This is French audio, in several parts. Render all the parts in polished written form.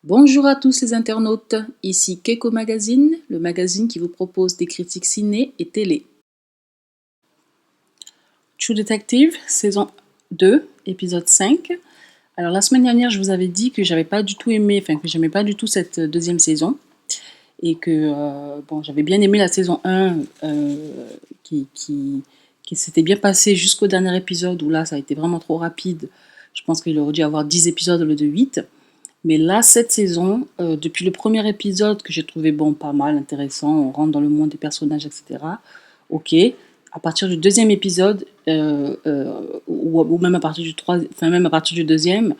Bonjour à tous les internautes, ici Keiko Magazine, le magazine qui vous propose des critiques ciné et télé. True Detective, saison 2, épisode 5. Alors la semaine dernière, je vous avais dit que j'avais pas du tout aimé, que j'aimais pas du tout cette deuxième saison et que j'avais bien aimé la saison 1 qui s'était bien passée jusqu'au dernier épisode où là ça a été vraiment trop rapide. Je pense qu'il aurait dû avoir 10 épisodes au lieu de 8. Mais là, cette saison, depuis le premier épisode que j'ai trouvé pas mal, intéressant, on rentre dans le monde des personnages, etc. Ok. À partir du deuxième épisode, ou même à partir du même à partir du deuxième,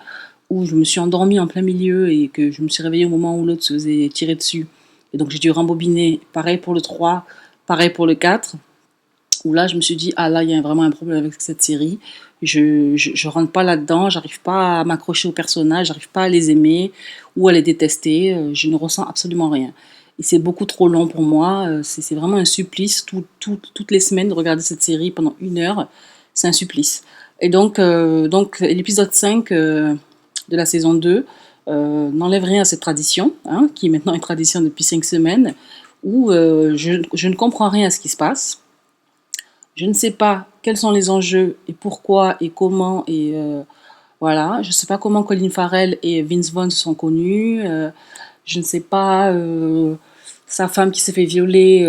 où je me suis endormie en plein milieu et que je me suis réveillée au moment où l'autre se faisait tirer dessus. Et donc j'ai dû rembobiner. Pareil pour le 3, pareil pour le 4 où là je me suis dit ah là il y a vraiment un problème avec cette série, je rentre pas là-dedans, j'arrive pas à m'accrocher aux personnages, j'arrive pas à les aimer ou à les détester, je ne ressens absolument rien et c'est beaucoup trop long pour moi, c'est vraiment un supplice toutes les semaines de regarder cette série pendant 1 heure, c'est un supplice. Et donc l'épisode 5 de la saison 2 n'enlève rien à cette tradition, hein, qui est maintenant une tradition depuis 5 semaines, où je ne comprends rien à ce qui se passe. Je ne sais pas quels sont les enjeux et pourquoi et comment et voilà. Je ne sais pas comment Colin Farrell et Vince Vaughn se sont connus. Je ne sais pas sa femme qui s'est fait violer.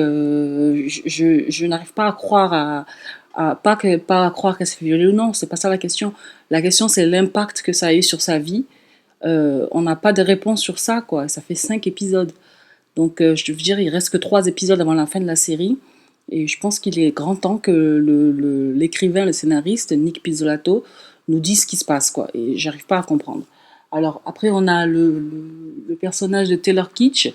Je n'arrive pas à croire pas à croire qu'elle s'est fait violer ou non. C'est pas ça la question. La question c'est l'impact que ça a eu sur sa vie. On n'a pas de réponse sur ça quoi. Ça fait 5 épisodes. Donc je veux dire il reste que 3 épisodes avant la fin de la série. Et je pense qu'il est grand temps que l'écrivain, le scénariste, Nick Pizzolatto, nous dise ce qui se passe, quoi. Et j'arrive pas à comprendre. Alors, après, on a le personnage de Taylor Kitsch,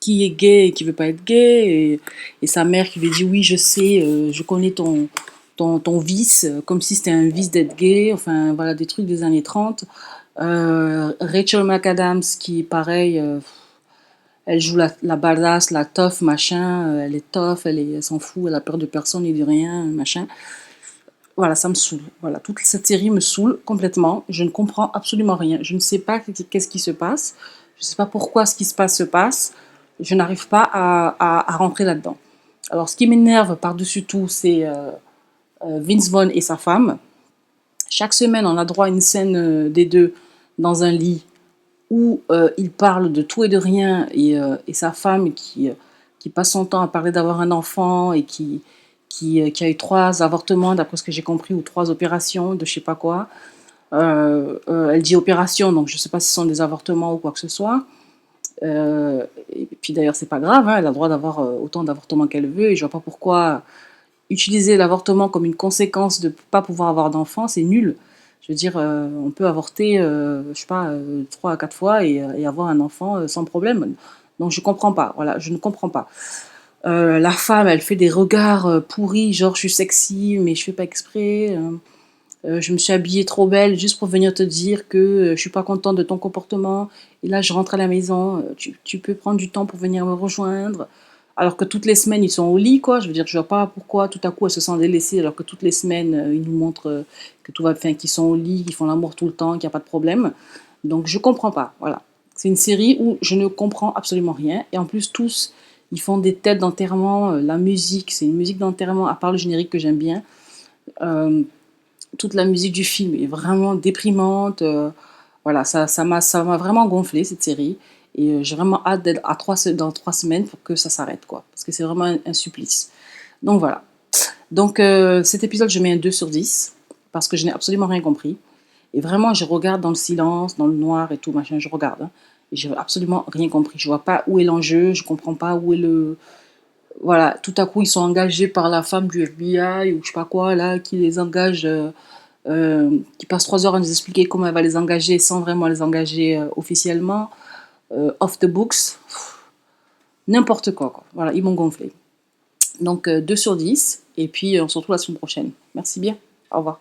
qui est gay et qui veut pas être gay, et sa mère qui lui dit oui, je sais, je connais ton vice, comme si c'était un vice d'être gay, enfin, voilà, des trucs des années 30. Rachel McAdams, qui, pareil, elle joue la badass, la tough, machin. Elle est tough, elle s'en fout, elle a peur de personne et de rien, machin. Voilà, ça me saoule. Voilà, toute cette série me saoule complètement. Je ne comprends absolument rien. Je ne sais pas qu'est-ce qui se passe. Je ne sais pas pourquoi ce qui se passe. Je n'arrive pas à rentrer là-dedans. Alors, ce qui m'énerve par-dessus tout, c'est Vince Vaughn et sa femme. Chaque semaine, on a droit à une scène des deux dans un lit où il parle de tout et de rien, et sa femme qui passe son temps à parler d'avoir un enfant et qui a eu 3 avortements, d'après ce que j'ai compris, ou 3 opérations de je sais pas quoi. Elle dit opération, donc je sais pas si ce sont des avortements ou quoi que ce soit. Et puis d'ailleurs, c'est pas grave, hein, elle a le droit d'avoir autant d'avortements qu'elle veut, et je vois pas pourquoi utiliser l'avortement comme une conséquence de ne pas pouvoir avoir d'enfant, c'est nul. Je veux dire, on peut avorter, je sais pas, 3 à 4 fois et avoir un enfant sans problème. Donc je comprends pas, voilà, je ne comprends pas. La femme, elle fait des regards pourris, genre je suis sexy, mais je fais pas exprès. Je me suis habillée trop belle juste pour venir te dire que je suis pas contente de ton comportement. Et là, je rentre à la maison, tu peux prendre du temps pour venir me rejoindre. Alors que toutes les semaines, ils sont au lit, quoi. Je veux dire, je vois pas pourquoi tout à coup elle se sent délaissée, alors que toutes les semaines, ils nous montrent que tout va bien, qu'ils sont au lit, qu'ils font l'amour tout le temps, qu'il n'y a pas de problème. Donc je comprends pas, voilà. C'est une série où je ne comprends absolument rien. Et en plus, tous, ils font des têtes d'enterrement. La musique, c'est une musique d'enterrement, à part le générique que j'aime bien. Euh, Toute la musique du film est vraiment déprimante. Voilà, ça m'a vraiment gonflé cette série. Et j'ai vraiment hâte d'être dans 3 semaines pour que ça s'arrête, quoi. Parce que c'est vraiment un supplice. Donc voilà. Donc cet épisode, je mets un 2 sur 10 parce que je n'ai absolument rien compris. Et vraiment, je regarde dans le silence, dans le noir et tout, machin, je regarde. Hein, et j'ai absolument rien compris. Je vois pas où est l'enjeu, je comprends pas où est le. Voilà, tout à coup, ils sont engagés par la femme du FBI ou je sais pas quoi, là, qui les engage. Qui passe 3 heures à nous expliquer comment elle va les engager sans vraiment les engager officiellement, off the books, n'importe quoi, quoi. Voilà, ils m'ont gonflé. Donc 2 sur 10, et puis on se retrouve la semaine prochaine. Merci bien, au revoir.